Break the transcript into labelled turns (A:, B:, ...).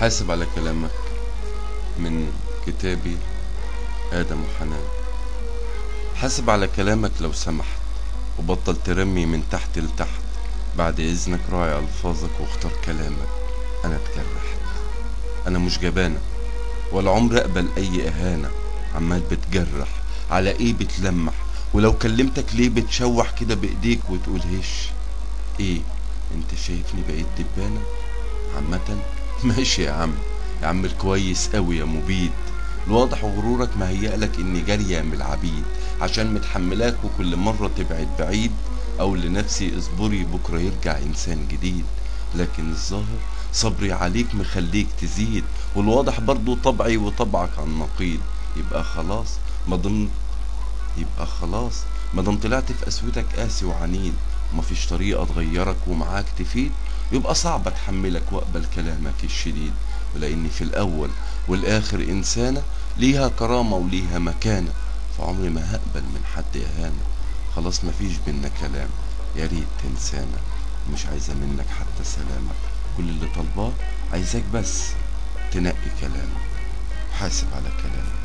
A: حاسب على كلامك من كتابي آدم وحنان. حاسب على كلامك لو سمحت، وبطل ترمي من تحت لتحت. بعد إذنك راعي ألفاظك واختار كلامك. أنا اتجرحت، أنا مش جبانة ولا عمري أقبل أي إهانة. عمال بتجرح، على إيه بتلمح؟ ولو كلمتك ليه بتشوح كده بإيديك وتقول هش؟ إيه أنت شايفني بقيت دبانة؟ عامة ماشي يا عم، يا عم الكويس قوي يا مبيد. الواضح غرورك مهيألك اني جارية من العبيد، عشان متحملاك وكل مرة تبعد بعيد. او لنفسي اصبري بكرة يرجع انسان جديد. لكن الظاهر صبري عليك مخليك تزيد، والواضح برضو طبعي وطبعك عن نقيض. يبقى خلاص ما ضمن يبقى خلاص ما دام طلعت في قسوتك قاسي وعنيد، ومفيش طريقة تغيرك ومعاك تفيد. يبقى صعب اتحملك واقبل كلامك الشديد. ولاني في الاول والاخر انسانة ليها كرامة وليها مكانة، فعمري ما هقبل من حد اهانة. خلاص مفيش بينا كلام، يا ريت تنسانا. مش عايزة منك حتى سلامك، كل اللي طالباه عايزاك بس تنقي كلامك. حاسب على كلامك.